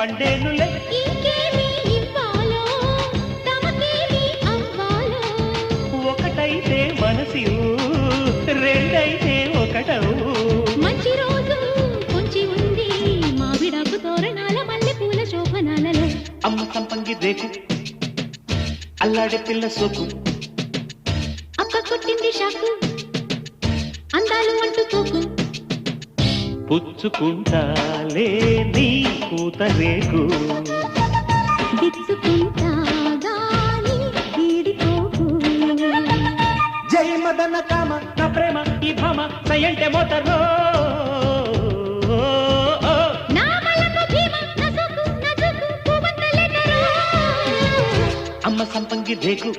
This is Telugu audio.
పండేనులే. ఇంకేమి ఇవ్వాలో తమకేమి అవ్వాలో. ఒకటైతే మనసి రెండైతే ఒకటవు. మంచి రోజు కొంచి ఉంది మావిడాకు తోరణాల మల్లె పూల శోభనాలలో. అమ్మ సంపంగి రేకు అల్లాడే పిల్ల సోకు. అక్క కొట్టింది షాకు అందాలు అంటుకోకు. పుచ్చుకుంటాలే నీ పూత రేకు. దిచ్చుకుంటా గాని వీడిపోకు. జై మదన కామ నా ప్రేమ ఈ భామ సయంటే మోతరో. నా మలకు భీమ నా సోకు నా జోకు పూవంత లెటరో. అమ్మ సంపంగి రేకు